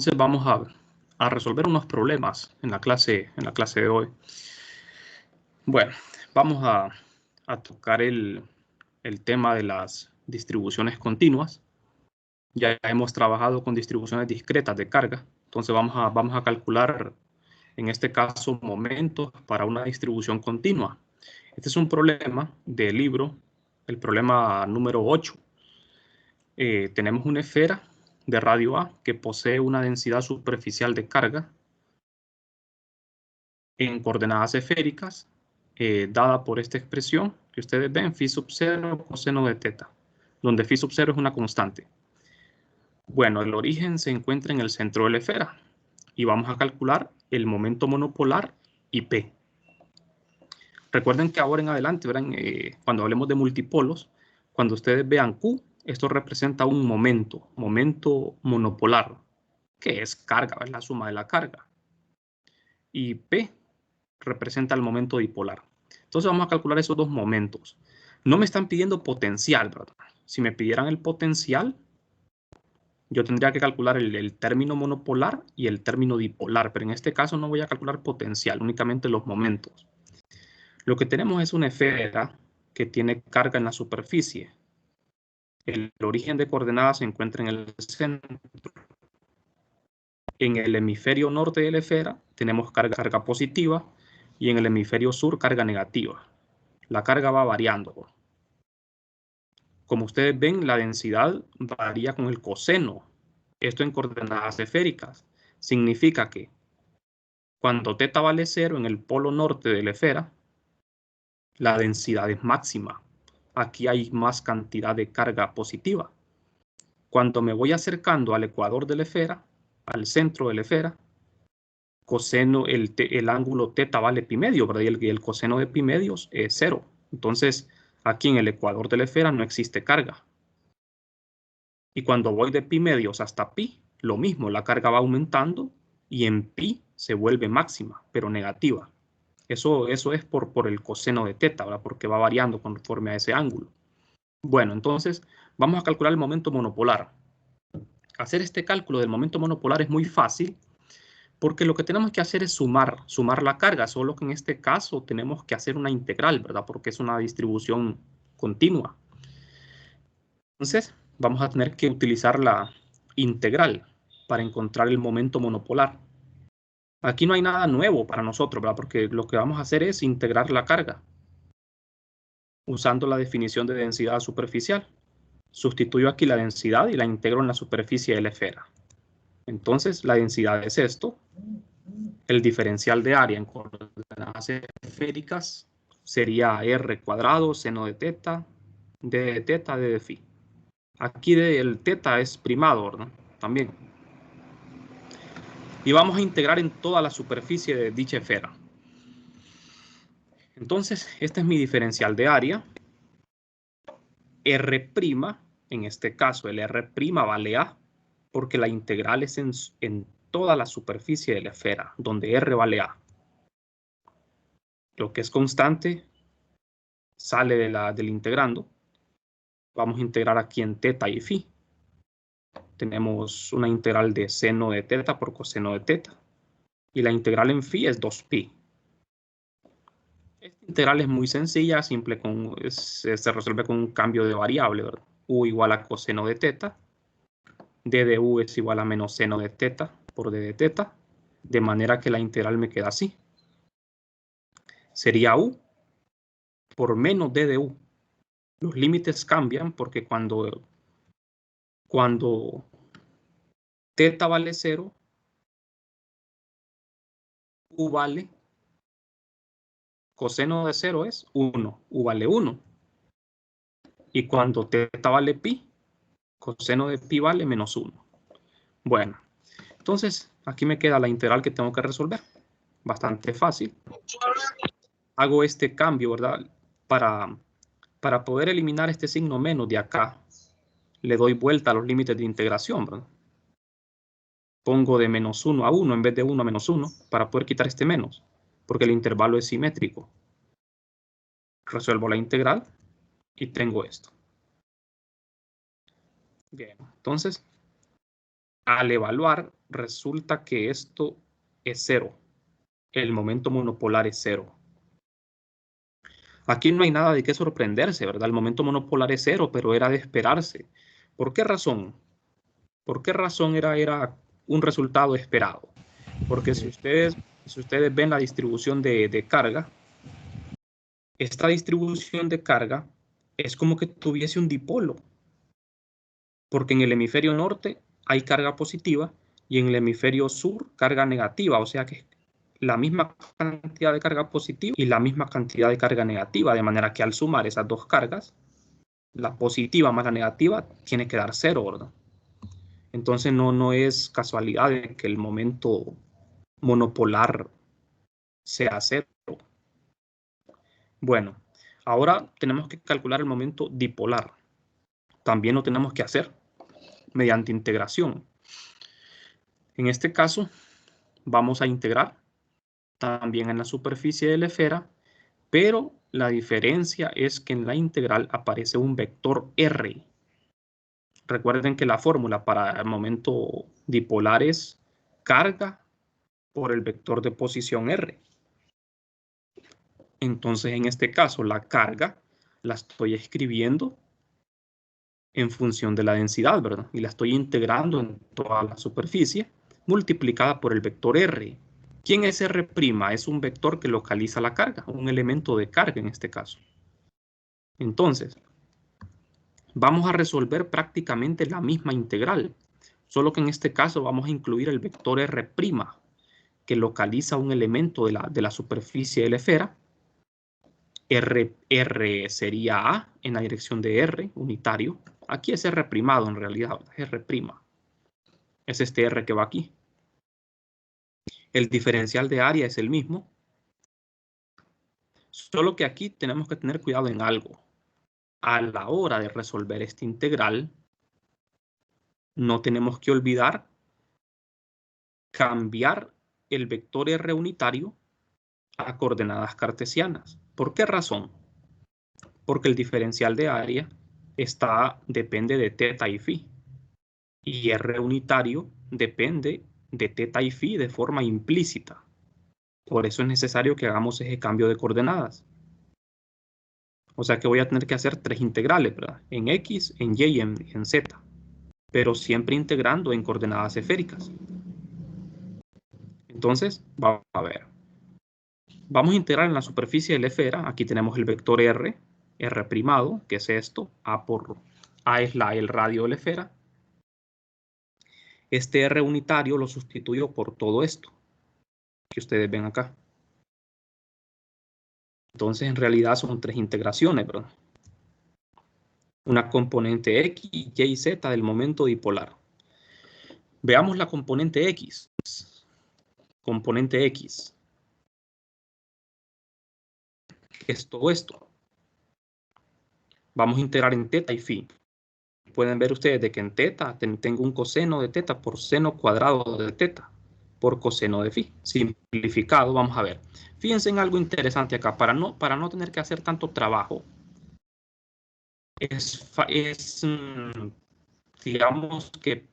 Entonces vamos a resolver unos problemas en la clase de hoy. Bueno, vamos a tocar el tema de las distribuciones continuas. Ya hemos trabajado con distribuciones discretas de carga. Entonces vamos a calcular, en este caso, momentos para una distribución continua. Este es un problema del libro, el problema número 8. Tenemos una esfera de radio A que posee una densidad superficial de carga en coordenadas esféricas, dada por esta expresión que ustedes ven, phi sub 0 coseno de teta, donde phi sub 0 es una constante. Bueno, el origen se encuentra en el centro de la esfera y vamos a calcular el momento monopolar y P. Recuerden que ahora en adelante, verán, cuando hablemos de multipolos, cuando ustedes vean Q, esto representa un momento monopolar, que es carga, es la suma de la carga. Y P representa el momento dipolar. Entonces vamos a calcular esos dos momentos. No me están pidiendo potencial, ¿verdad? Si me pidieran el potencial, yo tendría que calcular el término monopolar y el término dipolar, pero en este caso no voy a calcular potencial, únicamente los momentos. Lo que tenemos es una esfera que tiene carga en la superficie. El origen de coordenadas se encuentra en el centro. En el hemisferio norte de la esfera tenemos carga positiva y en el hemisferio sur carga negativa. La carga va variando. Como ustedes ven, la densidad varía con el coseno. Esto en coordenadas esféricas. Significa que cuando θ vale 0 en el polo norte de la esfera, la densidad es máxima. Aquí hay más cantidad de carga positiva. Cuando me voy acercando al ecuador de la esfera, al centro de la esfera, coseno, el ángulo θ vale pi medio, ¿verdad? Y el coseno de pi medios es 0. Entonces, aquí en el ecuador de la esfera no existe carga. Y cuando voy de pi medios hasta pi, lo mismo, la carga va aumentando y en pi se vuelve máxima, pero negativa. Eso es por el coseno de θ, ¿verdad? Porque va variando conforme a ese ángulo. Bueno, entonces vamos a calcular el momento monopolar. Hacer este cálculo del momento monopolar es muy fácil porque lo que tenemos que hacer es sumar la carga, solo que en este caso tenemos que hacer una integral, ¿verdad? Porque es una distribución continua. Entonces, vamos a tener que utilizar la integral para encontrar el momento monopolar. Aquí no hay nada nuevo para nosotros, ¿verdad? Porque lo que vamos a hacer es integrar la carga usando la definición de densidad superficial. Sustituyo aquí la densidad y la integro en la superficie de la esfera. Entonces, la densidad es esto. El diferencial de área en coordenadas esféricas sería r cuadrado seno de θ, d de θ, d de phi. Aquí el θ es primado, ¿no? También. Y vamos a integrar en toda la superficie de dicha esfera. Entonces, este es mi diferencial de área. R', en este caso el R' vale A, porque la integral es en toda la superficie de la esfera, donde R vale A. Lo que es constante sale del integrando. Vamos a integrar aquí en θ y phi. Tenemos una integral de seno de θ por coseno de θ. Y la integral en phi es 2pi. Esta integral es muy sencilla, simple se resuelve con un cambio de variable, ¿verdad? U igual a coseno de θ. D de u es igual a menos seno de θ por d de θ. De manera que la integral me queda así. Sería u por menos d de u. Los límites cambian porque cuando θ vale 0, u vale, coseno de 0 es 1, u vale 1. Y cuando θ vale pi, coseno de pi vale menos 1. Bueno, entonces aquí me queda la integral que tengo que resolver. Bastante fácil. Hago este cambio, ¿verdad? Para poder eliminar este signo menos de acá, le doy vuelta a los límites de integración, ¿verdad? Pongo de menos 1 a 1 en vez de 1 a menos 1 para poder quitar este menos, porque el intervalo es simétrico. Resuelvo la integral y tengo esto. Bien, entonces al evaluar, resulta que esto es cero. El momento monopolar es cero. Aquí no hay nada de qué sorprenderse, ¿verdad? El momento monopolar es cero, pero era de esperarse. ¿Por qué razón? ¿Por qué razón era un resultado esperado? Porque si ustedes ven la distribución de carga, esta distribución de carga es como que tuviese un dipolo. Porque en el hemisferio norte hay carga positiva y en el hemisferio sur carga negativa. O sea que la misma cantidad de carga positiva y la misma cantidad de carga negativa, de manera que al sumar esas dos cargas, la positiva más la negativa tiene que dar cero, ¿verdad? Entonces no es casualidad de que el momento monopolar sea cero. Bueno, ahora tenemos que calcular el momento dipolar. También lo tenemos que hacer mediante integración. En este caso, vamos a integrar también en la superficie de la esfera, pero la diferencia es que en la integral aparece un vector R. Recuerden que la fórmula para el momento dipolar es carga por el vector de posición R. Entonces, en este caso, la carga la estoy escribiendo en función de la densidad, ¿verdad? Y la estoy integrando en toda la superficie multiplicada por el vector R. ¿Quién es R'? Es un vector que localiza la carga, un elemento de carga en este caso. Entonces, vamos a resolver prácticamente la misma integral, solo que en este caso vamos a incluir el vector R', que localiza un elemento de la superficie de la esfera. R sería A en la dirección de R, unitario. Aquí es R' en realidad, R'. Es este R que va aquí. El diferencial de área es el mismo, solo que aquí tenemos que tener cuidado en algo. A la hora de resolver esta integral, no tenemos que olvidar cambiar el vector R unitario a coordenadas cartesianas. ¿Por qué razón? Porque el diferencial de área depende de teta y phi. Y R unitario depende de teta y phi de forma implícita. Por eso es necesario que hagamos ese cambio de coordenadas. O sea que voy a tener que hacer tres integrales, ¿verdad? En X, en Y y en Z. Pero siempre integrando en coordenadas esféricas. Entonces, vamos a ver. Vamos a integrar en la superficie de la esfera. Aquí tenemos el vector R, R', que es esto. A es el radio de la esfera. Este R unitario lo sustituyo por todo esto que ustedes ven acá. Entonces, en realidad son tres integraciones, ¿verdad? Una componente X, Y y Z del momento dipolar. Veamos la componente X. Componente X. ¿Qué es todo esto? Vamos a integrar en teta y phi. Pueden ver ustedes de que en teta tengo un coseno de teta por seno cuadrado de teta por coseno de phi. Simplificado, vamos a ver. Fíjense en algo interesante acá. Para no tener que hacer tanto trabajo, digamos que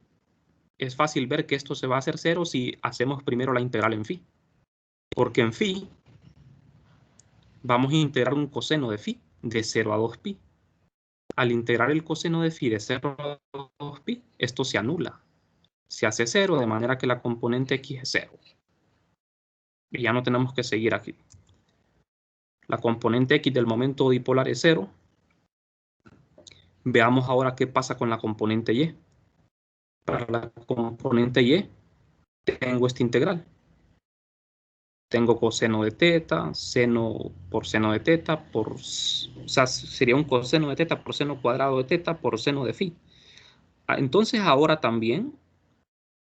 es fácil ver que esto se va a hacer cero si hacemos primero la integral en phi. Porque en phi vamos a integrar un coseno de phi de 0 a 2pi. Al integrar el coseno de phi de 0 a 2pi, esto se anula. Se hace 0, de manera que la componente X es 0. Y ya no tenemos que seguir aquí. La componente X del momento dipolar es 0. Veamos ahora qué pasa con la componente Y. Para la componente Y tengo esta integral. Tengo coseno de teta, seno por seno de teta, o sea, sería un coseno de teta por seno cuadrado de teta por seno de phi. Entonces ahora también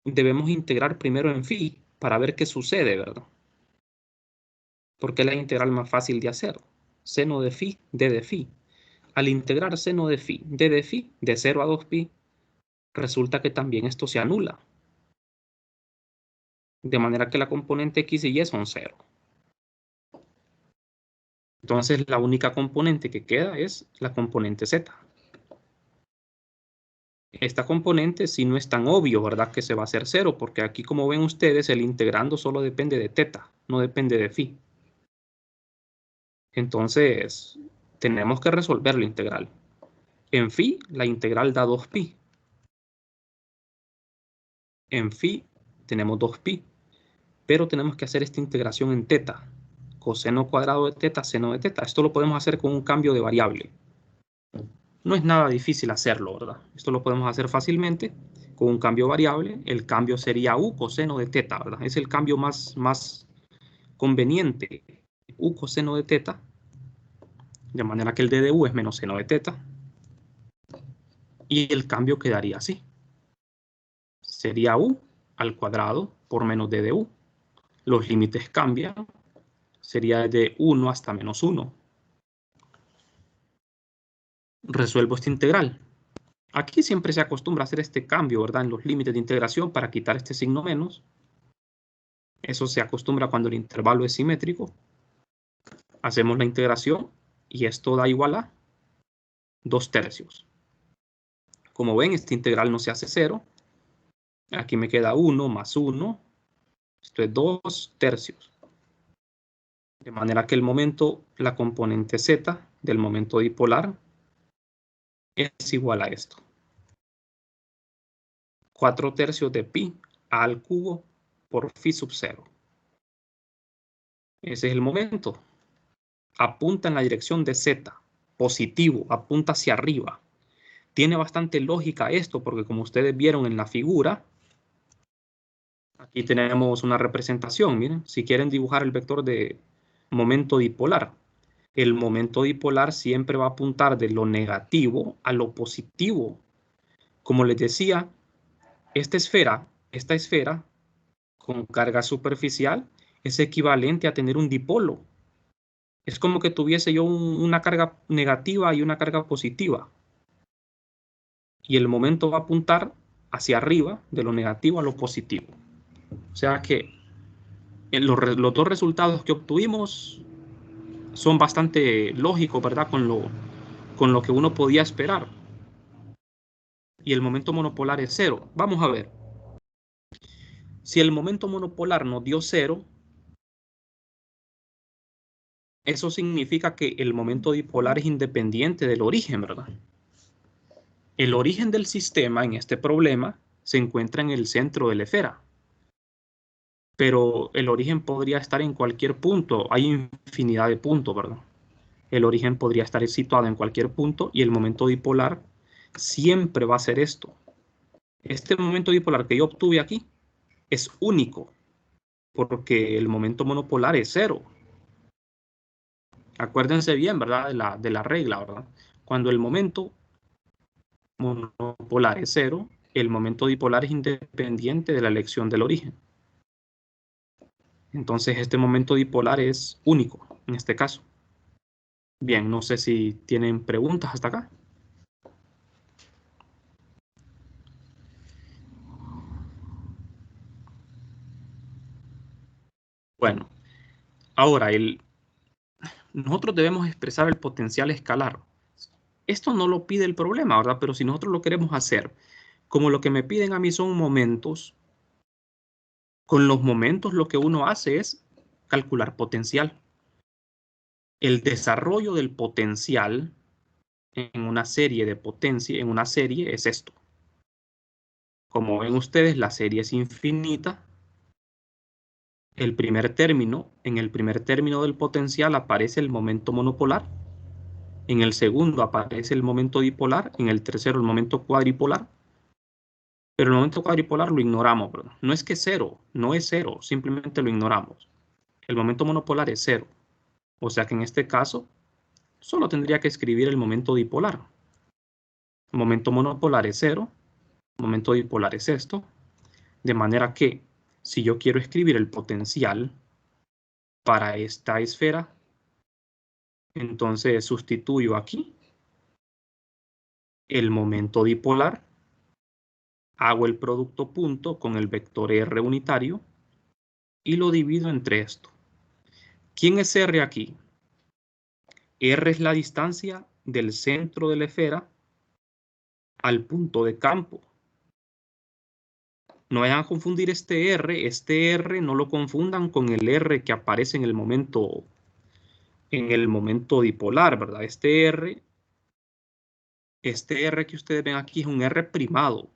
debemos integrar primero en phi para ver qué sucede, ¿verdad? Porque es la integral más fácil de hacer. Seno de phi, d de phi. Al integrar seno de phi, d de phi, de 0 a 2pi, resulta que también esto se anula. De manera que la componente X y Y son 0. Entonces la única componente que queda es la componente Z. esta componente sí no es tan obvio, ¿verdad? Que se va a hacer 0, porque aquí, como ven ustedes, el integrando solo depende de teta, no depende de phi. Entonces, tenemos que resolver la integral. En phi, la integral da 2pi. En phi, tenemos 2pi. Pero tenemos que hacer esta integración en teta. Coseno cuadrado de teta, seno de teta. Esto lo podemos hacer con un cambio de variable. No es nada difícil hacerlo, ¿verdad? Esto lo podemos hacer fácilmente con un cambio variable. El cambio sería u coseno de teta, ¿verdad? Es el cambio más conveniente. U coseno de teta. De manera que el d de u es menos seno de teta. Y el cambio quedaría así. Sería u al cuadrado por menos d de u. Los límites cambian. Sería de 1 hasta menos 1. Resuelvo esta integral. Aquí siempre se acostumbra a hacer este cambio, ¿verdad? En los límites de integración para quitar este signo menos. Eso se acostumbra cuando el intervalo es simétrico. Hacemos la integración y esto da igual a 2/3. Como ven, esta integral no se hace 0. Aquí me queda 1 más 1. Esto es 2/3. De manera que el momento, la componente z del momento dipolar es igual a esto. 4/3 de pi a al cubo por phi sub 0. Ese es el momento. Apunta en la dirección de z, positivo, apunta hacia arriba. Tiene bastante lógica esto porque, como ustedes vieron en la figura, aquí tenemos una representación. Miren, si quieren dibujar el vector de momento dipolar, el momento dipolar siempre va a apuntar de lo negativo a lo positivo. Como les decía, esta esfera con carga superficial es equivalente a tener un dipolo. Es como que tuviese yo una carga negativa y una carga positiva. Y el momento va a apuntar hacia arriba, de lo negativo a lo positivo. O sea que los dos resultados que obtuvimos son bastante lógicos, ¿verdad? Con lo que uno podía esperar. Y el momento monopolar es 0. Vamos a ver. Si el momento monopolar nos dio 0, eso significa que el momento dipolar es independiente del origen, ¿verdad? El origen del sistema en este problema se encuentra en el centro de la esfera. Pero el origen podría estar en cualquier punto. Hay infinidad de puntos, ¿verdad? El origen podría estar situado en cualquier punto y el momento dipolar siempre va a ser esto. Este momento dipolar que yo obtuve aquí es único porque el momento monopolar es 0. Acuérdense bien, ¿verdad? De la regla, ¿verdad? Cuando el momento monopolar es 0, el momento dipolar es independiente de la elección del origen. Entonces este momento dipolar es único en este caso. Bien, no sé si tienen preguntas hasta acá. Bueno, ahora nosotros debemos expresar el potencial escalar. Esto no lo pide el problema, ¿verdad? Pero si nosotros lo queremos hacer, como lo que me piden a mí son momentos, con los momentos lo que uno hace es calcular potencial. El desarrollo del potencial en una serie de potencia, en una serie es esto. Como ven ustedes, la serie es infinita. El primer término, en el primer término del potencial aparece el momento monopolar. En el segundo aparece el momento dipolar. En el tercero el momento cuadripolar. Pero el momento cuadripolar lo ignoramos, ¿verdad? No es que cero, no es cero, simplemente lo ignoramos. El momento monopolar es 0. O sea que en este caso solo tendría que escribir el momento dipolar. El momento monopolar es 0. El momento dipolar es esto. De manera que si yo quiero escribir el potencial para esta esfera, entonces sustituyo aquí el momento dipolar, hago el producto punto con el vector R unitario y lo divido entre esto. ¿Quién es R aquí? R es la distancia del centro de la esfera al punto de campo. No vayan a confundir este R no lo confundan con el R que aparece en el momento dipolar, ¿verdad? Este R que ustedes ven aquí es un R primado.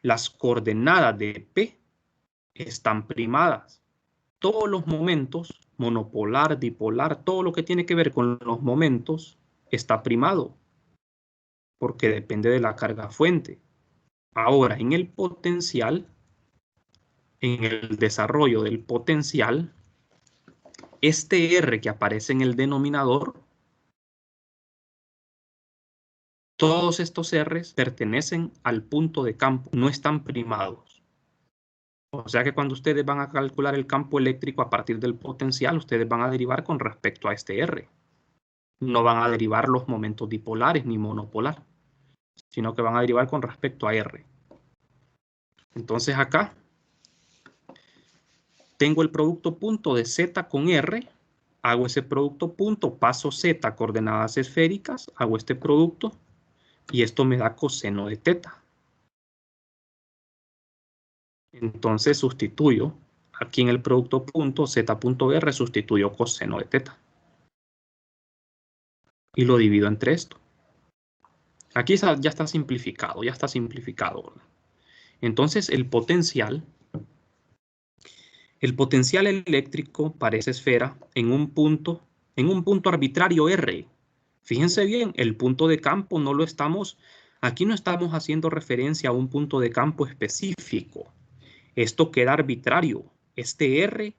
Las coordenadas de P están primadas. Todos los momentos, monopolar, dipolar, todo lo que tiene que ver con los momentos está primado, porque depende de la carga fuente. Ahora, en el potencial, en el desarrollo del potencial, este R que aparece en el denominador, todos estos R's pertenecen al punto de campo, no están primados. O sea que cuando ustedes van a calcular el campo eléctrico a partir del potencial, ustedes van a derivar con respecto a este R. No van a derivar los momentos dipolares ni monopolar, sino que van a derivar con respecto a R. Entonces acá tengo el producto punto de Z con R, hago ese producto punto, paso Z coordenadas esféricas, hago este producto y esto me da coseno de teta. Entonces sustituyo aquí en el producto punto Z.R, sustituyo coseno de teta. Y lo divido entre esto. Aquí ya está simplificado, ¿verdad? Entonces el potencial eléctrico para esa esfera en un punto arbitrario R. Fíjense bien, el punto de campo aquí no estamos haciendo referencia a un punto de campo específico. Esto queda arbitrario. Este R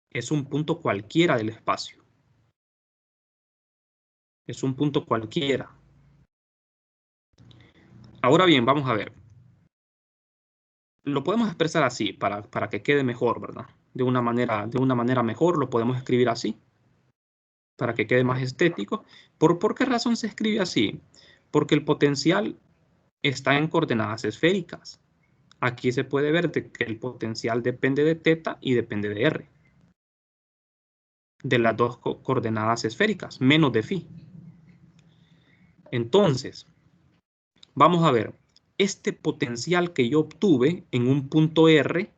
es un punto cualquiera del espacio. Es un punto cualquiera. Ahora bien, vamos a ver. Lo podemos expresar así para que quede mejor, ¿verdad? De una manera mejor lo podemos escribir así, para que quede más estético. ¿Por qué razón se escribe así? Porque el potencial está en coordenadas esféricas. Aquí se puede ver que el potencial depende de teta y depende de R. De las dos coordenadas esféricas, menos de phi. Entonces, vamos a ver. Este potencial que yo obtuve en un punto R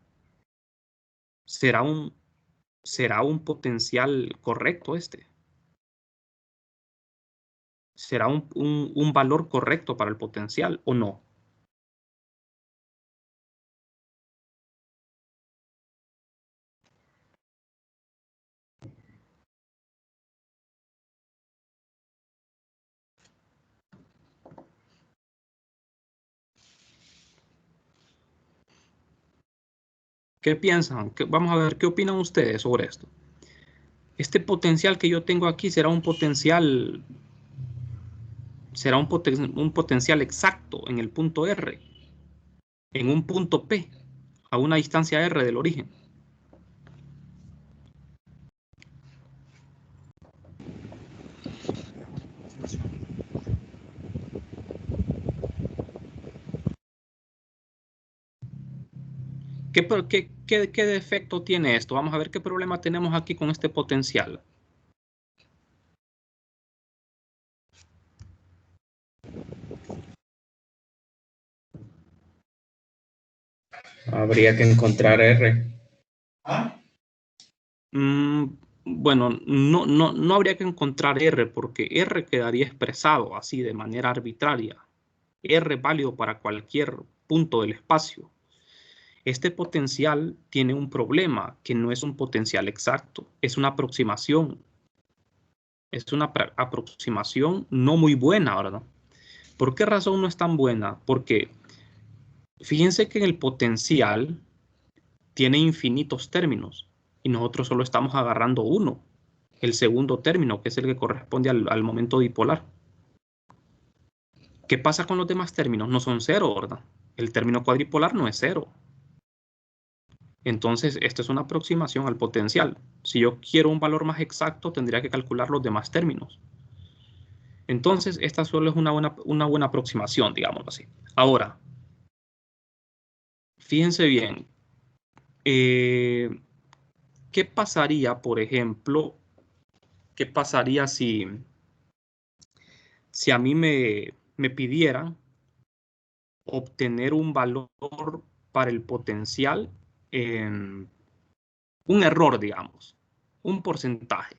será un potencial correcto este. ¿Será un valor correcto para el potencial o no? ¿Qué piensan? Vamos a ver, ¿qué opinan ustedes sobre esto? Este potencial que yo tengo aquí será un potencial exacto en el punto R, en un punto P, a una distancia R del origen. ¿Qué defecto tiene esto? Vamos a ver qué problema tenemos aquí con este potencial. Habría que encontrar R. Bueno, no habría que encontrar R porque R quedaría expresado así de manera arbitraria. R es válido para cualquier punto del espacio. Este potencial tiene un problema que no es un potencial exacto, es una aproximación. Es una aproximación no muy buena, ¿verdad? ¿Por qué razón no es tan buena? Porque fíjense que en el potencial tiene infinitos términos y nosotros solo estamos agarrando uno, el segundo término, que es el que corresponde al momento dipolar. ¿Qué pasa con los demás términos? No son cero, ¿verdad? El término cuadripolar no es cero. Entonces, esto es una aproximación al potencial. Si yo quiero un valor más exacto, tendría que calcular los demás términos. Entonces, esta solo es una buena aproximación, digámoslo así. Ahora, fíjense bien. ¿Qué pasaría, por ejemplo, qué pasaría si a mí me me pidieran obtener un valor para el potencial en un error, digamos, un porcentaje.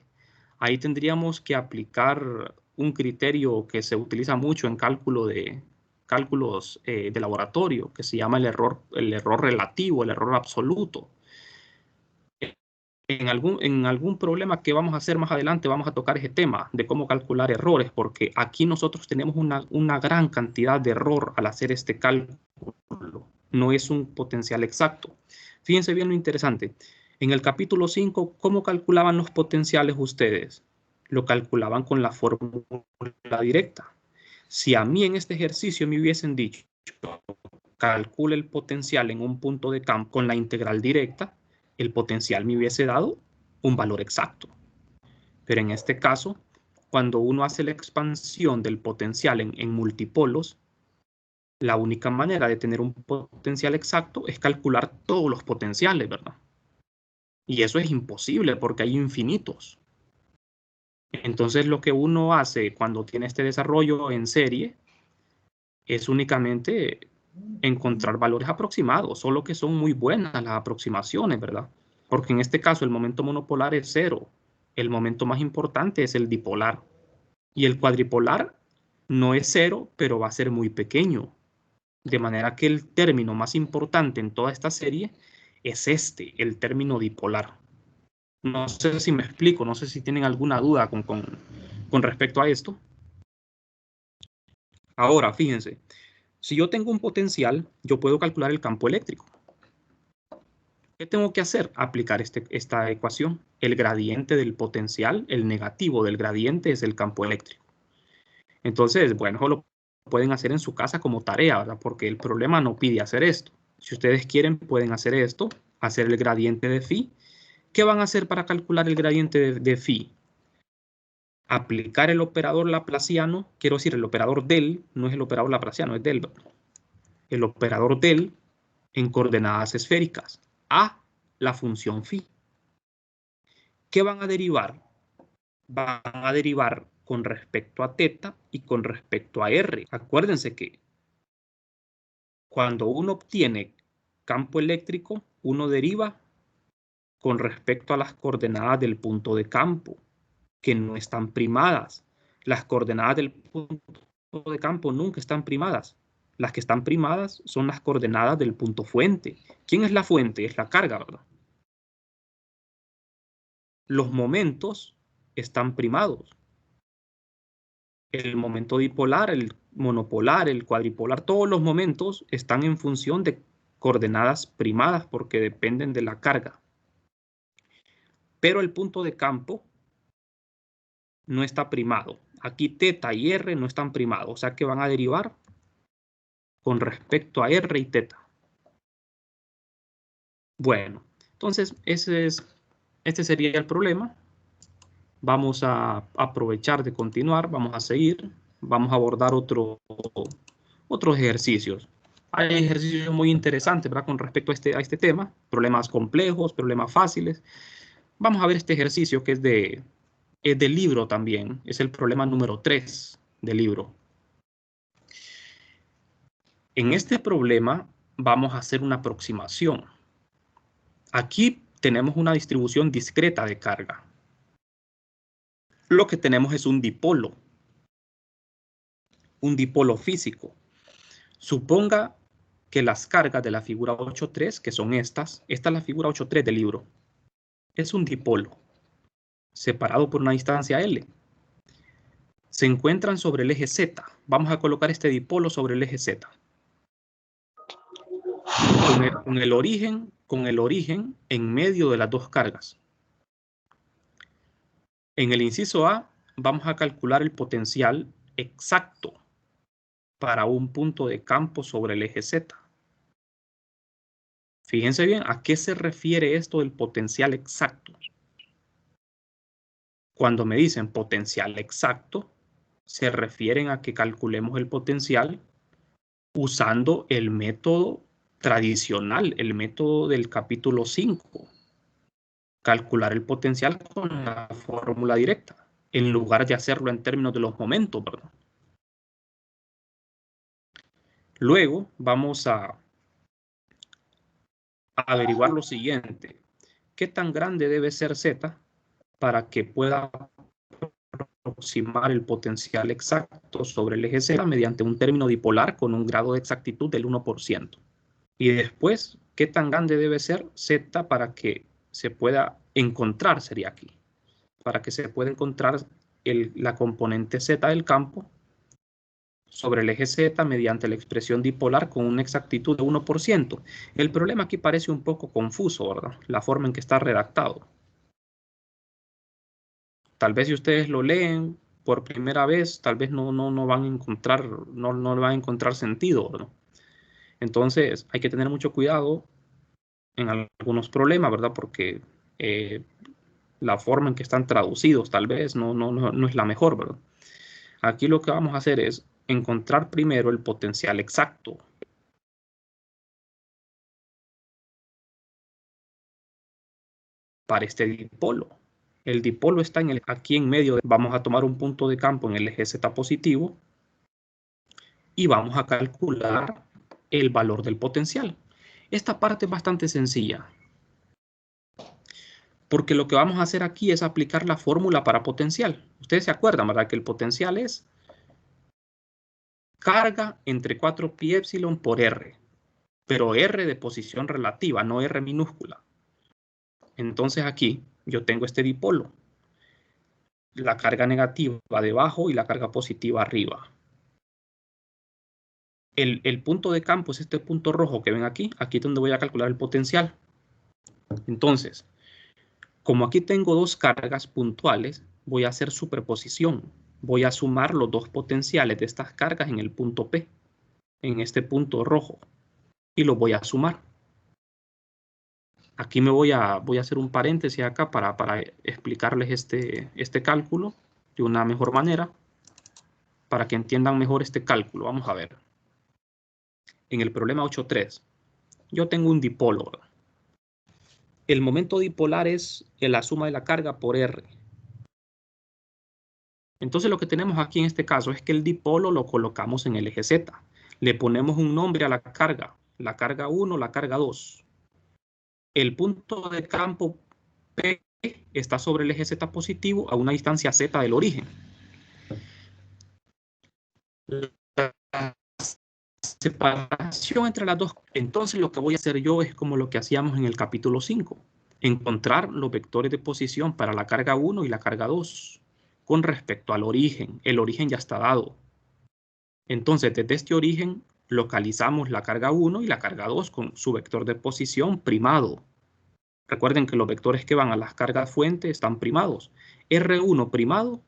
Ahí tendríamos que aplicar un criterio que se utiliza mucho en cálculos de laboratorio, que se llama el error relativo, el error absoluto. En algún problema que vamos a hacer más adelante vamos a tocar ese tema de cómo calcular errores, porque aquí nosotros tenemos una gran cantidad de error al hacer este cálculo. No es un potencial exacto. Fíjense bien lo interesante. En el capítulo 5, ¿cómo calculaban los potenciales ustedes? Lo calculaban con la fórmula directa. Si a mí en este ejercicio me hubiesen dicho, calcule el potencial en un punto de campo con la integral directa, el potencial me hubiese dado un valor exacto. Pero en este caso, cuando uno hace la expansión del potencial en multipolos, la única manera de tener un potencial exacto es calcular todos los potenciales, ¿verdad? Y eso es imposible porque hay infinitos. Entonces lo que uno hace cuando tiene este desarrollo en serie es únicamente encontrar valores aproximados, solo que son muy buenas las aproximaciones, ¿verdad? Porque en este caso el momento monopolar es 0. El momento más importante es el dipolar. Y el cuadripolar no es 0, pero va a ser muy pequeño. De manera que el término más importante en toda esta serie es el término dipolar. No sé si me explico, no sé si tienen alguna duda con respecto a esto. Ahora, fíjense, si yo tengo un potencial, yo puedo calcular el campo eléctrico. ¿Qué tengo que hacer? Aplicar esta ecuación. El gradiente del potencial, el negativo del gradiente es el campo eléctrico. Entonces, bueno, eso lo pueden hacer en su casa como tarea, ¿verdad? Porque el problema no pide hacer esto. Si ustedes quieren, pueden hacer esto, hacer el gradiente de phi. ¿Qué van a hacer para calcular el gradiente de phi? Aplicar el operador laplaciano, quiero decir, el operador del, no es el operador laplaciano, es del. El operador del en coordenadas esféricas a la función phi. ¿Qué van a derivar? Van a derivar con respecto a θ y con respecto a r. Acuérdense que cuando uno obtiene campo eléctrico, uno deriva con respecto a las coordenadas del punto de campo, que no están primadas. Las coordenadas del punto de campo nunca están primadas. Las que están primadas son las coordenadas del punto fuente. ¿Quién es la fuente? Es la carga, ¿verdad? Los momentos están primados. El momento dipolar, el monopolar, el cuadripolar, todos los momentos están en función de coordenadas primadas porque dependen de la carga. Pero el punto de campo no está primado. Aquí θ y r no están primados, o sea que van a derivar con respecto a r y θ. Bueno, entonces este sería el problema. Vamos a aprovechar de continuar, vamos a seguir, vamos a abordar otros ejercicios. Hay ejercicios muy interesantes, ¿verdad? Con respecto a este tema, problemas complejos, problemas fáciles. Vamos a ver este ejercicio que es del libro también, es el problema número 3 del libro. En este problema vamos a hacer una aproximación. Aquí tenemos una distribución discreta de carga. Lo que tenemos es un dipolo físico. Suponga que las cargas de la figura 8.3, que son esta es la figura 8.3 del libro, es un dipolo separado por una distancia L. Se encuentran sobre el eje Z. Vamos a colocar este dipolo sobre el eje Z. Con el origen en medio de las dos cargas. En el inciso A vamos a calcular el potencial exacto para un punto de campo sobre el eje Z. Fíjense bien, ¿a qué se refiere esto del potencial exacto? Cuando me dicen potencial exacto, se refieren a que calculemos el potencial usando el método tradicional, el método del capítulo 5. Calcular el potencial con la fórmula directa, en lugar de hacerlo en términos de los momentos, ¿verdad? Luego vamos a averiguar lo siguiente. ¿Qué tan grande debe ser Z para que pueda aproximar el potencial exacto sobre el eje Z mediante un término dipolar con un grado de exactitud del 1%? Y después, ¿qué tan grande debe ser Z para que se pueda encontrar, sería aquí, para que se pueda encontrar la componente Z del campo sobre el eje Z mediante la expresión dipolar con una exactitud de 1%. El problema aquí parece un poco confuso, ¿verdad? La forma en que está redactado. Tal vez si ustedes lo leen por primera vez, tal vez no van a encontrar, no le van a encontrar sentido, ¿verdad? Entonces hay que tener mucho cuidado en algunos problemas, ¿verdad? Porque la forma en que están traducidos tal vez no es la mejor, ¿verdad? Aquí lo que vamos a hacer es encontrar primero el potencial exacto. Para este dipolo. El dipolo está aquí en medio. Vamos a tomar un punto de campo en el eje Z positivo y vamos a calcular el valor del potencial. Esta parte es bastante sencilla, porque lo que vamos a hacer aquí es aplicar la fórmula para potencial. Ustedes se acuerdan, ¿verdad? Que el potencial es carga entre 4pi epsilon por R, pero R de posición relativa, no R minúscula. Entonces aquí yo tengo este dipolo, la carga negativa debajo y la carga positiva arriba. El punto de campo es este punto rojo que ven aquí. Aquí es donde voy a calcular el potencial. Entonces, como aquí tengo dos cargas puntuales, voy a hacer superposición. Voy a sumar los dos potenciales de estas cargas en el punto P, en este punto rojo, y los voy a sumar. Aquí voy a hacer un paréntesis acá para explicarles este cálculo de una mejor manera, para que entiendan mejor este cálculo. Vamos a ver. En el problema 8.3, yo tengo un dipolo, ¿verdad? El momento dipolar es la suma de la carga por R. Entonces lo que tenemos aquí en este caso es que el dipolo lo colocamos en el eje Z. Le ponemos un nombre a la carga 1, la carga 2. El punto de campo P está sobre el eje Z positivo a una distancia Z del origen. La separación entre las dos. Entonces lo que voy a hacer yo es como lo que hacíamos en el capítulo 5. Encontrar los vectores de posición para la carga 1 y la carga 2 con respecto al origen. El origen ya está dado. Entonces, desde este origen localizamos la carga 1 y la carga 2 con su vector de posición primado. Recuerden que los vectores que van a las cargas fuente están primados. R1 primado,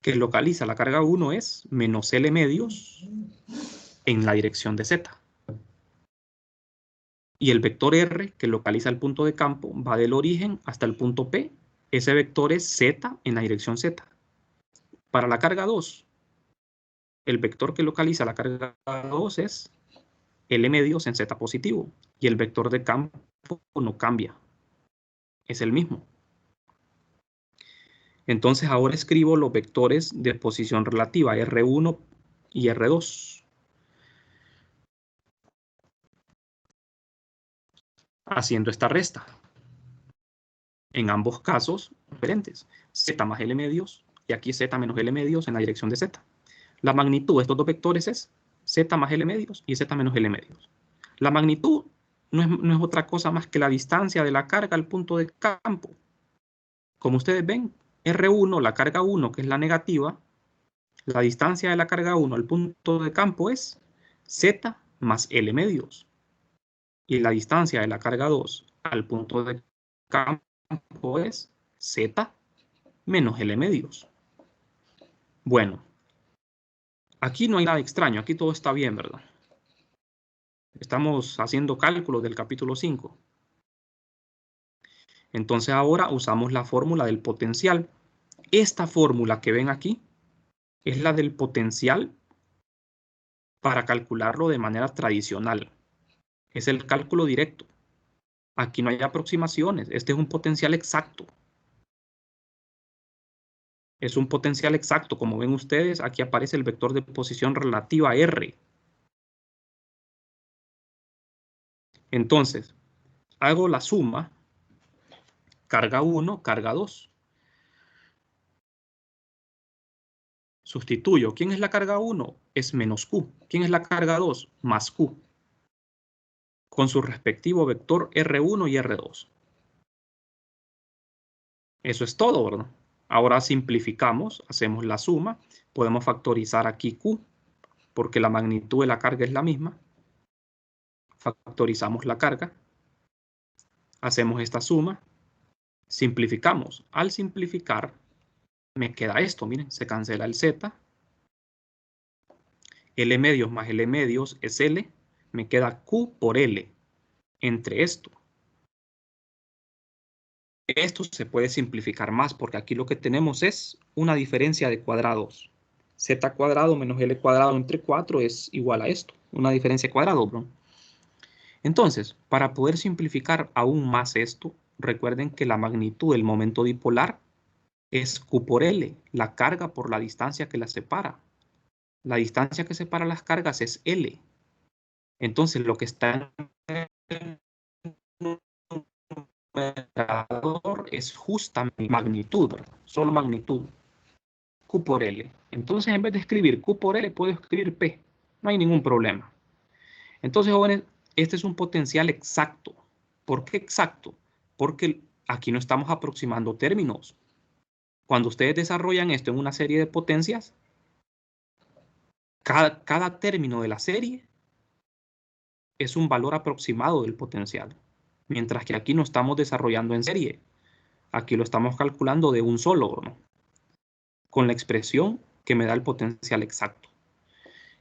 que localiza la carga 1, es menos L medios en la dirección de Z. Y el vector R, que localiza el punto de campo, va del origen hasta el punto P. Ese vector es Z en la dirección Z. Para la carga 2, el vector que localiza la carga 2 es L medios en Z positivo. Y el vector de campo no cambia. Es el mismo. Entonces ahora escribo los vectores de posición relativa, R1 y R2. Haciendo esta resta. En ambos casos, diferentes. Z más L medios y aquí Z menos L medios en la dirección de Z. La magnitud de estos dos vectores es Z más L medios y Z menos L medios. La magnitud no es otra cosa más que la distancia de la carga al punto de campo. Como ustedes ven, R1, la carga 1, que es la negativa, la distancia de la carga 1 al punto de campo es Z más L medios. Y la distancia de la carga 2 al punto de campo es Z menos L medios. Bueno, aquí no hay nada extraño, aquí todo está bien, ¿verdad? Estamos haciendo cálculos del capítulo 5. Entonces ahora usamos la fórmula del potencial. Esta fórmula que ven aquí es la del potencial para calcularlo de manera tradicional. Es el cálculo directo. Aquí no hay aproximaciones. Este es un potencial exacto. Es un potencial exacto. Como ven ustedes, aquí aparece el vector de posición relativa R. Entonces, hago la suma. Carga 1, carga 2. Sustituyo. ¿Quién es la carga 1? Es menos Q. ¿Quién es la carga 2? Más Q. Con su respectivo vector R1 y R2. Eso es todo, ¿verdad? Ahora simplificamos, hacemos la suma. Podemos factorizar aquí Q, porque la magnitud de la carga es la misma. Factorizamos la carga. Hacemos esta suma. Simplificamos. Al simplificar, me queda esto, miren, se cancela el Z. L medios más L medios es L. Me queda Q por L entre esto. Esto se puede simplificar más porque aquí lo que tenemos es una diferencia de cuadrados. Z cuadrado menos L cuadrado entre 4 es igual a esto. Una diferencia de cuadrados, ¿no? Entonces, para poder simplificar aún más esto, recuerden que la magnitud del momento dipolar es Q por L, la carga por la distancia que la separa. La distancia que separa las cargas es L. Entonces, lo que está en el numerador es justamente magnitud, ¿verdad? Solo magnitud. Q por L. Entonces, en vez de escribir Q por L, puedo escribir P. No hay ningún problema. Entonces, jóvenes, este es un potencial exacto. ¿Por qué exacto? Porque aquí no estamos aproximando términos. Cuando ustedes desarrollan esto en una serie de potencias, cada término de la serie es un valor aproximado del potencial. Mientras que aquí no estamos desarrollando en serie. Aquí lo estamos calculando de un solo, ¿no? Con la expresión que me da el potencial exacto.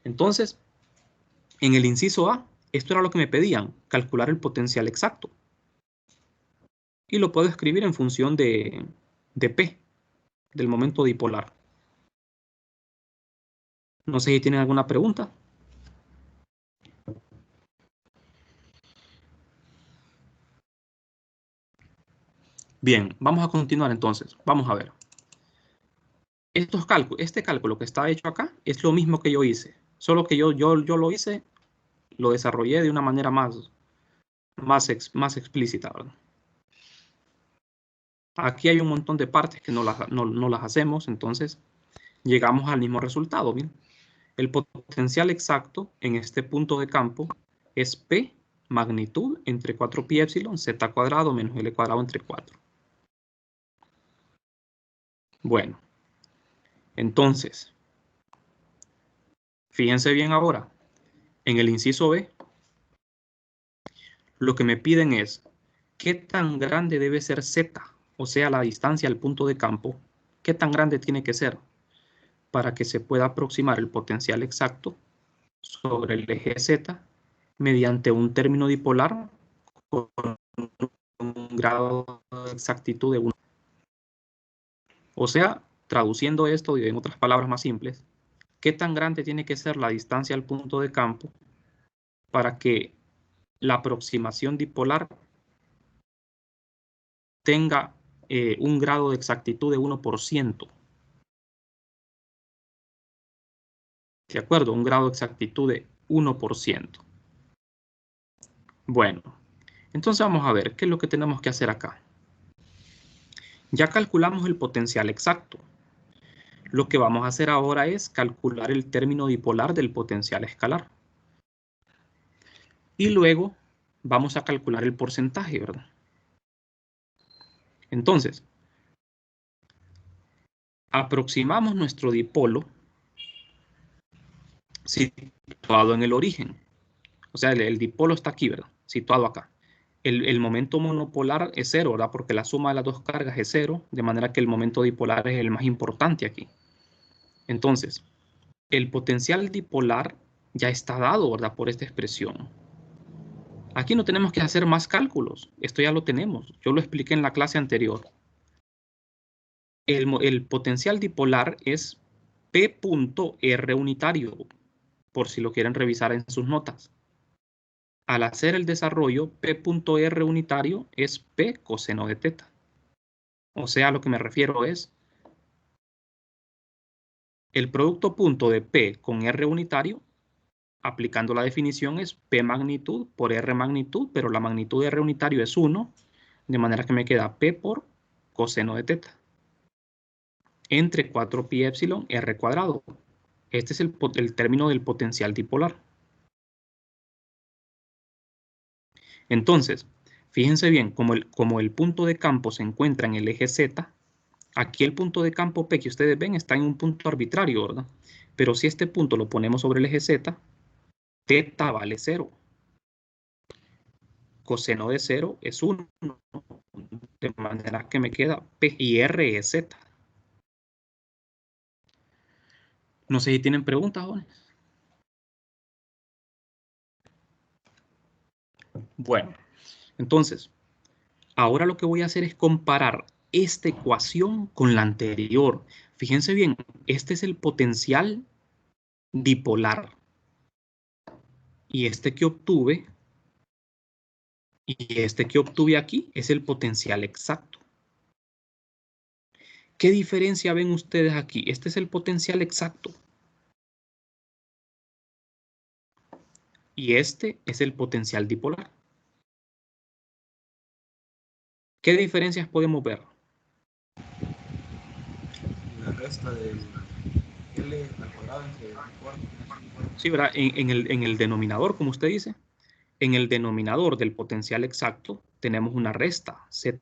Entonces, en el inciso A, esto era lo que me pedían, calcular el potencial exacto. Y lo puedo escribir en función de P, del momento dipolar. No sé si tienen alguna pregunta. Bien, vamos a continuar entonces. Vamos a ver. Este cálculo que está hecho acá es lo mismo que yo hice. Solo que yo lo hice, lo desarrollé de una manera más explícita, ¿verdad? Aquí hay un montón de partes que no las hacemos, entonces llegamos al mismo resultado. Bien. El potencial exacto en este punto de campo es P magnitud entre 4pi epsilon z cuadrado menos L cuadrado entre 4. Bueno, entonces, fíjense bien ahora, en el inciso B, lo que me piden es qué tan grande debe ser Z, o sea, la distancia al punto de campo, qué tan grande tiene que ser para que se pueda aproximar el potencial exacto sobre el eje Z mediante un término dipolar con un grado de exactitud de 1. O sea, traduciendo esto y en otras palabras más simples, ¿qué tan grande tiene que ser la distancia al punto de campo para que la aproximación dipolar tenga un grado de exactitud de 1%? ¿De acuerdo? Un grado de exactitud de 1%. Bueno, entonces vamos a ver qué es lo que tenemos que hacer acá. Ya calculamos el potencial exacto. Lo que vamos a hacer ahora es calcular el término dipolar del potencial escalar. Y luego vamos a calcular el porcentaje, ¿verdad? Entonces, aproximamos nuestro dipolo situado en el origen. O sea, el dipolo está aquí, ¿verdad? Situado acá. El momento monopolar es 0, ¿verdad? Porque la suma de las dos cargas es 0, de manera que el momento dipolar es el más importante aquí. Entonces, el potencial dipolar ya está dado, ¿verdad? Por esta expresión. Aquí no tenemos que hacer más cálculos. Esto ya lo tenemos. Yo lo expliqué en la clase anterior. El potencial dipolar es P.R unitario, por si lo quieren revisar en sus notas. Al hacer el desarrollo, P.R unitario es P coseno de teta. O sea, a lo que me refiero es El producto punto de P con R unitario, aplicando la definición, es P magnitud por R magnitud, pero la magnitud de R unitario es 1, de manera que me queda P por coseno de teta, entre 4 pi epsilon R cuadrado. Este es el término del potencial dipolar. Entonces, fíjense bien, como el punto de campo se encuentra en el eje Z, aquí el punto de campo P que ustedes ven está en un punto arbitrario, ¿verdad? Pero si este punto lo ponemos sobre el eje Z, teta vale 0. Coseno de 0 es 1. De manera que me queda P y R es Z. No sé si tienen preguntas, jóvenes. Bueno, entonces, ahora lo que voy a hacer es comparar esta ecuación con la anterior. Fíjense bien, este es el potencial dipolar. Y este que obtuve aquí es el potencial exacto. ¿Qué diferencia ven ustedes aquí? Este es el potencial exacto. Y este es el potencial dipolar. ¿Qué diferencias podemos ver? La resta del L al cuadrado entre un cuarto. Sí, ¿verdad? En el denominador, como usted dice, en el denominador del potencial exacto tenemos una resta, z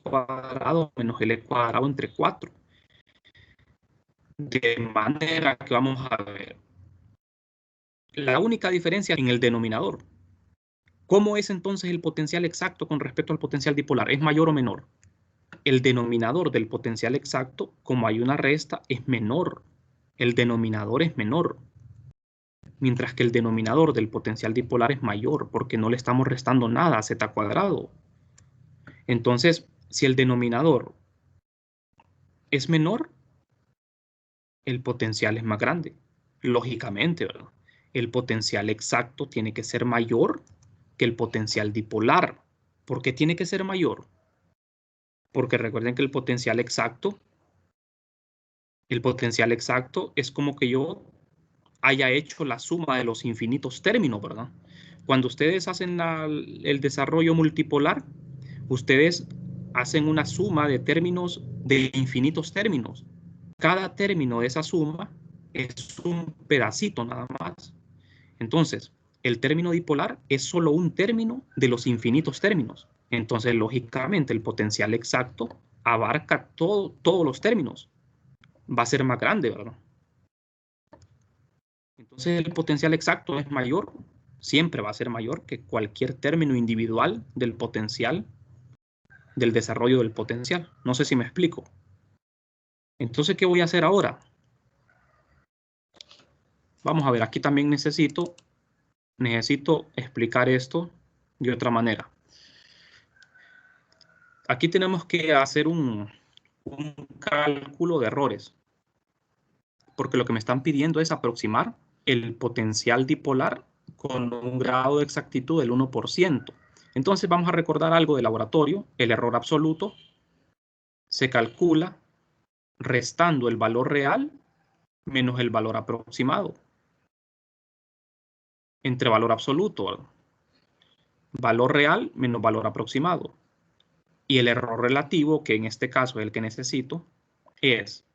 cuadrado menos l cuadrado entre 4. De manera que vamos a ver la única diferencia en el denominador. ¿Cómo es entonces el potencial exacto con respecto al potencial dipolar? ¿Es mayor o menor? El denominador del potencial exacto, como hay una resta, es menor. El denominador es menor. Mientras que el denominador del potencial dipolar es mayor, porque no le estamos restando nada a z cuadrado. Entonces, si el denominador es menor, el potencial es más grande. Lógicamente, ¿verdad? El potencial exacto tiene que ser mayor que el potencial dipolar. ¿Por qué tiene que ser mayor? Porque recuerden que el potencial exacto es como que yo haya hecho la suma de los infinitos términos, ¿verdad? Cuando ustedes hacen el desarrollo multipolar, ustedes hacen una suma de términos, de infinitos términos. Cada término de esa suma es un pedacito nada más. Entonces, el término dipolar es solo un término de los infinitos términos. Entonces, lógicamente, el potencial exacto abarca todos los términos. Va a ser más grande, ¿verdad? Entonces, el potencial exacto es mayor, siempre va a ser mayor que cualquier término individual del potencial, del desarrollo del potencial. No sé si me explico. Entonces, ¿qué voy a hacer ahora? Vamos a ver, aquí también necesito explicar esto de otra manera. Aquí tenemos que hacer un cálculo de errores, porque lo que me están pidiendo es aproximar el potencial dipolar con un grado de exactitud del 1%. Entonces vamos a recordar algo de laboratorio. El error absoluto se calcula restando el valor real menos el valor aproximado entre valor absoluto, valor real menos valor aproximado. Y el error relativo, que en este caso es el que necesito, es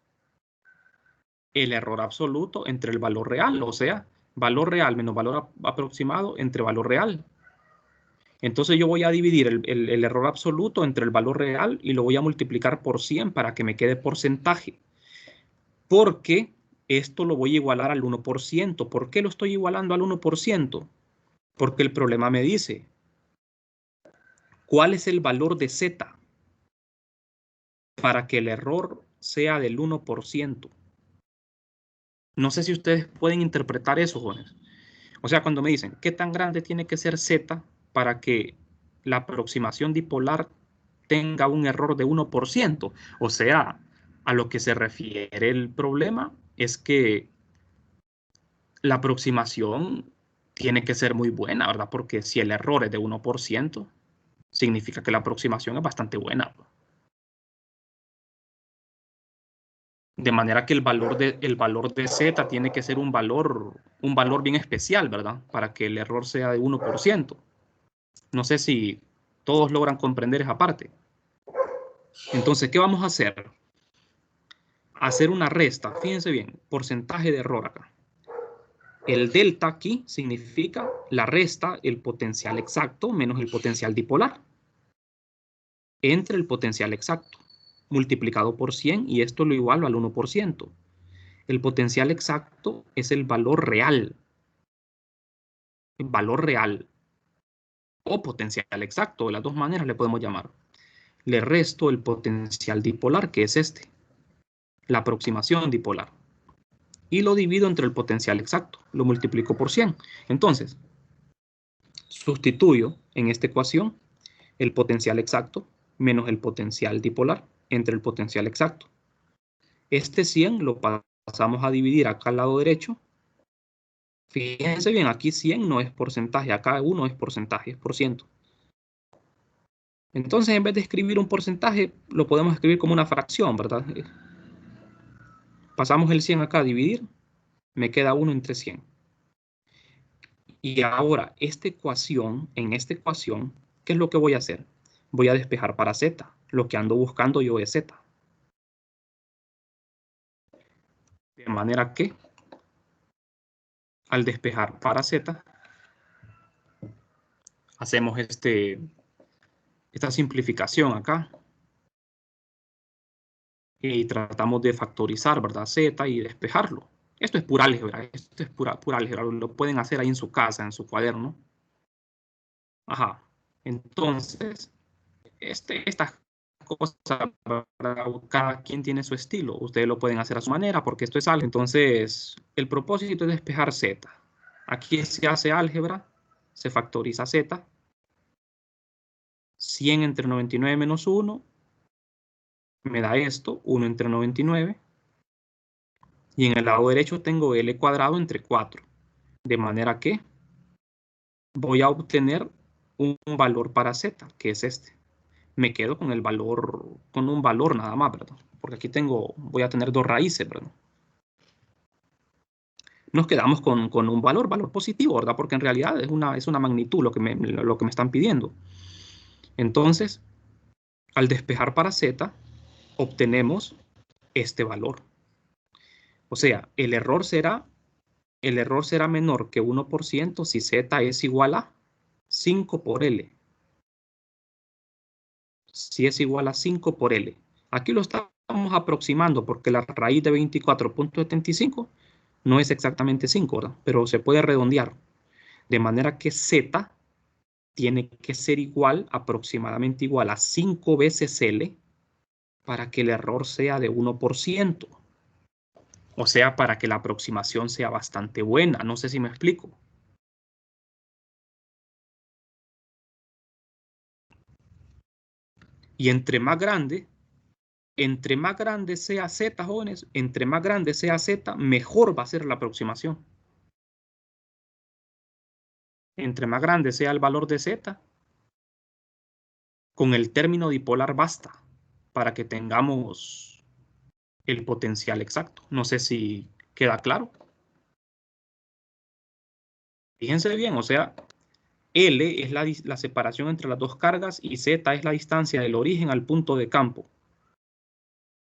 el error absoluto entre el valor real, o sea, valor real menos valor aproximado entre valor real. Entonces yo voy a dividir el error absoluto entre el valor real y lo voy a multiplicar por 100 para que me quede porcentaje. Porque esto lo voy a igualar al 1%. ¿Por qué lo estoy igualando al 1%? Porque el problema me dice, ¿cuál es el valor de Z para que el error sea del 1%? No sé si ustedes pueden interpretar eso, jóvenes. O sea, cuando me dicen, ¿qué tan grande tiene que ser Z para que la aproximación dipolar tenga un error de 1%? O sea, a lo que se refiere el problema es que la aproximación tiene que ser muy buena, ¿verdad? Porque si el error es de 1%, significa que la aproximación es bastante buena. De manera que el valor de Z tiene que ser un valor bien especial, ¿verdad? Para que el error sea de 1%. No sé si todos logran comprender esa parte. Entonces, ¿qué vamos a hacer? Hacer una resta. Fíjense bien, porcentaje de error acá. El delta aquí significa la resta, el potencial exacto menos el potencial dipolar. Entre el potencial exacto, multiplicado por 100, y esto lo igualo al 1%. El potencial exacto es el valor real. El valor real. O potencial exacto, de las dos maneras le podemos llamar. Le resto el potencial dipolar, que es este. La aproximación dipolar. Y lo divido entre el potencial exacto. Lo multiplico por 100. Entonces, sustituyo en esta ecuación el potencial exacto menos el potencial dipolar entre el potencial exacto. Este 100 lo pasamos a dividir acá al lado derecho. Fíjense bien, aquí 100 no es porcentaje, acá 1 es porcentaje, es por ciento. Entonces, en vez de escribir un porcentaje, lo podemos escribir como una fracción, ¿verdad? Pasamos el 100 acá a dividir, me queda 1 entre 100. Y ahora, en esta ecuación, ¿qué es lo que voy a hacer? Voy a despejar para Z. Lo que ando buscando yo es Z. De manera que, al despejar para Z, hacemos esta simplificación acá. Y tratamos de factorizar, ¿verdad? Z y despejarlo. Esto es pura álgebra, esto es pura álgebra. Lo pueden hacer ahí en su casa, en su cuaderno. Ajá. Entonces, estas cosas, cada quien tiene su estilo. Ustedes lo pueden hacer a su manera porque esto es álgebra. Entonces, el propósito es despejar Z. Aquí se hace álgebra, se factoriza Z. 100 entre 99 menos 1 me da esto, 1 entre 99. Y en el lado derecho tengo L cuadrado entre 4. De manera que voy a obtener un valor para Z, que es este. Me quedo con el valor, con un valor nada más, ¿verdad? Porque aquí voy a tener dos raíces, ¿verdad? Nos quedamos con un valor positivo, ¿verdad? Porque en realidad es una magnitud lo que me están pidiendo. Entonces, al despejar para Z, obtenemos este valor. O sea, el error será menor que 1% si Z es igual a 5 por L. Si es igual a 5 por L. Aquí lo estamos aproximando porque la raíz de 24.75 no es exactamente 5, ¿verdad? Pero se puede redondear. De manera que Z tiene que ser aproximadamente igual a 5 veces L para que el error sea de 1%. O sea, para que la aproximación sea bastante buena. No sé si me explico. Y entre más grande sea Z, jóvenes, entre más grande sea Z, mejor va a ser la aproximación. Entre más grande sea el valor de Z, con el término dipolar basta para que tengamos el potencial exacto. No sé si queda claro. Fíjense bien, o sea, L es la separación entre las dos cargas y Z es la distancia del origen al punto de campo.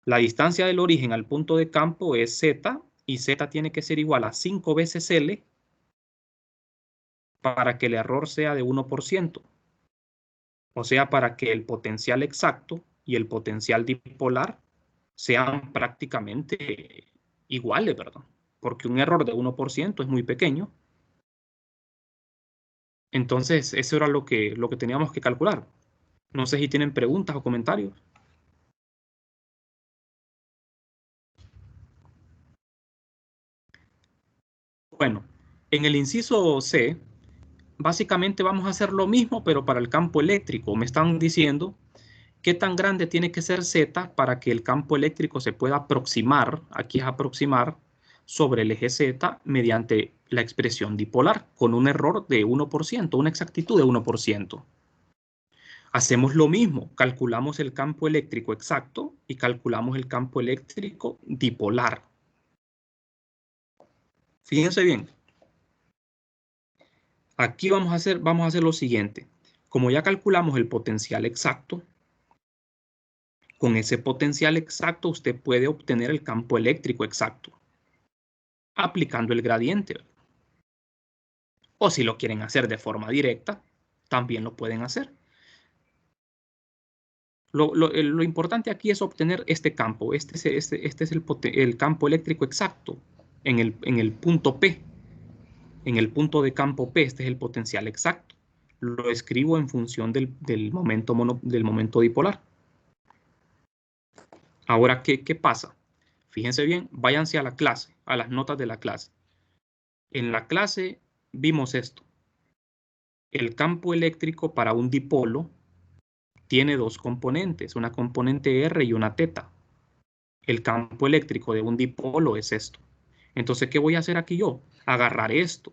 La distancia del origen al punto de campo es Z y Z tiene que ser igual a 5 veces L para que el error sea de 1%. O sea, para que el potencial exacto y el potencial dipolar sean prácticamente iguales, ¿verdad? Porque un error de 1% es muy pequeño. Entonces, eso era lo que teníamos que calcular. No sé si tienen preguntas o comentarios. Bueno, en el inciso C, básicamente vamos a hacer lo mismo, pero para el campo eléctrico. Me están diciendo qué tan grande tiene que ser Z para que el campo eléctrico se pueda aproximar, aquí es aproximar, sobre el eje Z mediante la expresión dipolar, con un error de 1%, una exactitud de 1%. Hacemos lo mismo, calculamos el campo eléctrico exacto y calculamos el campo eléctrico dipolar. Fíjense bien. Aquí vamos a hacer lo siguiente. Como ya calculamos el potencial exacto, con ese potencial exacto usted puede obtener el campo eléctrico exacto, aplicando el gradiente. O si lo quieren hacer de forma directa, también lo pueden hacer. Lo importante aquí es obtener este campo. Este es el campo eléctrico exacto en el punto P. En el punto de campo P, este es el potencial exacto. Lo escribo en función del momento dipolar. Ahora, ¿qué pasa? Fíjense bien, váyanse a la clase, a las notas de la clase. En la clase vimos esto. El campo eléctrico para un dipolo tiene dos componentes, una componente R y una teta. El campo eléctrico de un dipolo es esto. Entonces, ¿qué voy a hacer aquí yo? Agarrar esto,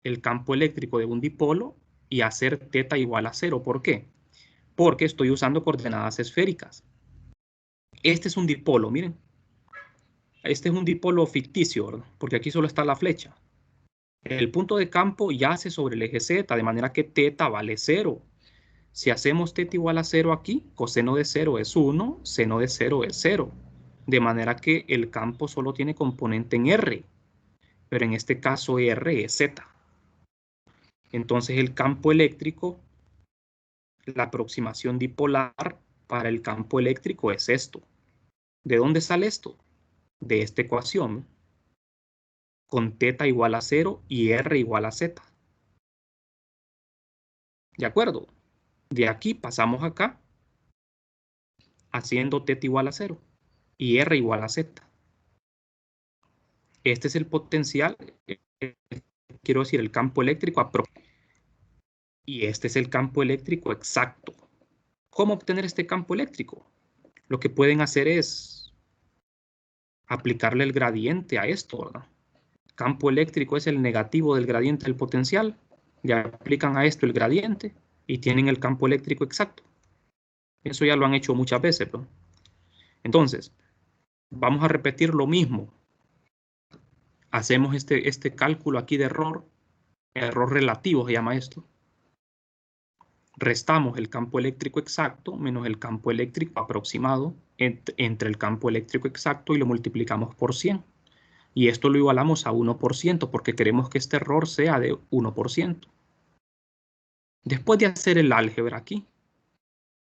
el campo eléctrico de un dipolo, y hacer teta igual a 0. ¿Por qué? Porque estoy usando coordenadas esféricas. Este es un dipolo, miren. Este es un dipolo ficticio, ¿verdad? Porque aquí solo está la flecha. El punto de campo yace sobre el eje Z, de manera que teta vale 0. Si hacemos teta igual a 0 aquí, coseno de 0 es 1, seno de 0 es 0. De manera que el campo solo tiene componente en R, pero en este caso R es Z. Entonces el campo eléctrico, la aproximación dipolar para el campo eléctrico es esto. ¿De dónde sale esto? De esta ecuación, con teta igual a 0 y R igual a Z. ¿De acuerdo? De aquí pasamos acá, haciendo teta igual a 0 y R igual a Z. Este es el potencial, quiero decir, el campo eléctrico aproximado. Y este es el campo eléctrico exacto. ¿Cómo obtener este campo eléctrico? Lo que pueden hacer es aplicarle el gradiente a esto, ¿verdad? Campo eléctrico es el negativo del gradiente del potencial. Le aplican a esto el gradiente y tienen el campo eléctrico exacto. Eso ya lo han hecho muchas veces, ¿no? Entonces, vamos a repetir lo mismo. Hacemos este cálculo aquí de error relativo se llama esto. Restamos el campo eléctrico exacto menos el campo eléctrico aproximado entre el campo eléctrico exacto y lo multiplicamos por 100. Y esto lo igualamos a 1% porque queremos que este error sea de 1%. Después de hacer el álgebra aquí,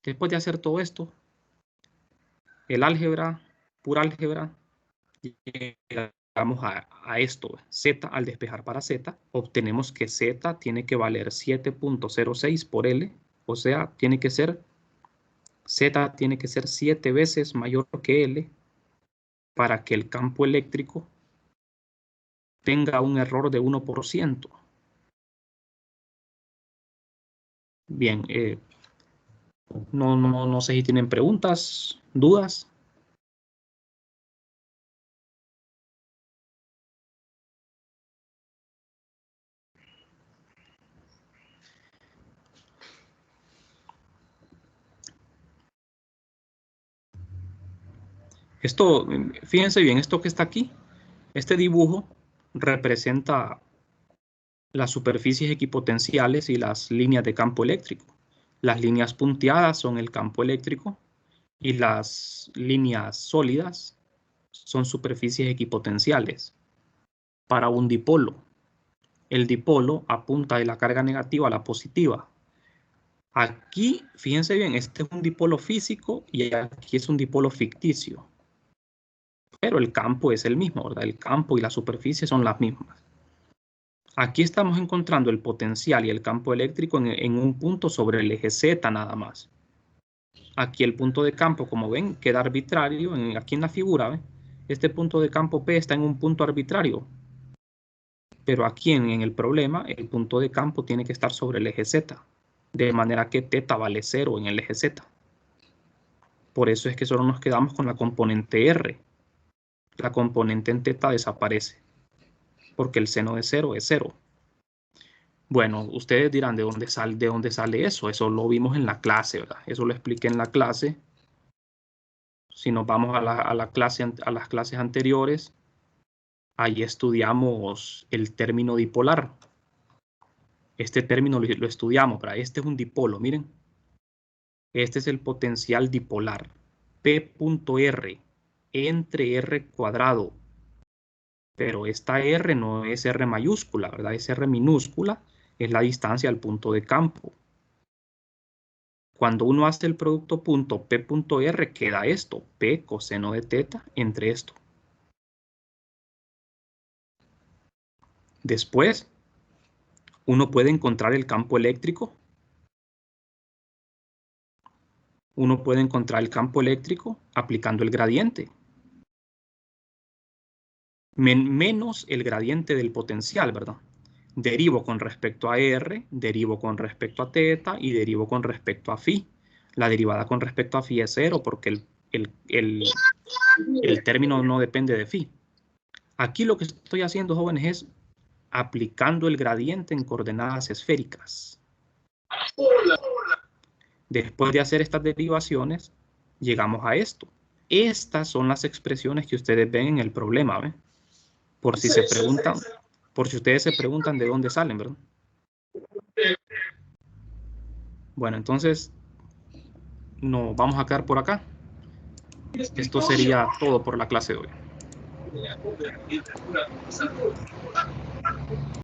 después de hacer todo esto, el álgebra, pura álgebra, llegamos a esto, z al despejar para z, obtenemos que z tiene que valer 7.06 por L, o sea, z tiene que ser 7 veces mayor que L para que el campo eléctrico tenga un error de 1%. Bien, no sé si tienen preguntas, dudas. Esto, fíjense bien, esto que está aquí, este dibujo representa las superficies equipotenciales y las líneas de campo eléctrico. Las líneas punteadas son el campo eléctrico y las líneas sólidas son superficies equipotenciales para un dipolo. El dipolo apunta de la carga negativa a la positiva. Aquí, fíjense bien, este es un dipolo físico y aquí es un dipolo ficticio. Pero el campo es el mismo, ¿verdad? El campo y la superficie son las mismas. Aquí estamos encontrando el potencial y el campo eléctrico en un punto sobre el eje Z nada más. Aquí el punto de campo, como ven, queda arbitrario. Aquí en la figura, ¿ven? Este punto de campo P está en un punto arbitrario. Pero aquí en el problema, el punto de campo tiene que estar sobre el eje Z. De manera que teta vale 0 en el eje Z. Por eso es que solo nos quedamos con la componente R. La componente en teta desaparece. Porque el seno de 0 es 0. Bueno, ustedes dirán, ¿de dónde sale eso? Eso lo vimos en la clase, ¿verdad? Eso lo expliqué en la clase. Si nos vamos a las clases anteriores, ahí estudiamos el término dipolar. Este término lo estudiamos, ¿verdad? Este es un dipolo, miren. Este es el potencial dipolar. P.R entre R cuadrado. Pero esta R no es R mayúscula, ¿verdad? Es R minúscula, es la distancia al punto de campo. Cuando uno hace el producto punto P.R, queda esto, P coseno de teta entre esto. Después, uno puede encontrar el campo eléctrico. Uno puede encontrar el campo eléctrico aplicando el gradiente. Menos el gradiente del potencial, ¿verdad? Derivo con respecto a R, derivo con respecto a teta y derivo con respecto a phi. La derivada con respecto a phi es 0 porque el término no depende de phi. Aquí lo que estoy haciendo, jóvenes, es aplicando el gradiente en coordenadas esféricas. Después de hacer estas derivaciones, llegamos a esto. Estas son las expresiones que ustedes ven en el problema, ¿ven? Por si ustedes se preguntan de dónde salen, ¿verdad? Bueno, entonces nos vamos a quedar por acá. Esto sería todo por la clase de hoy.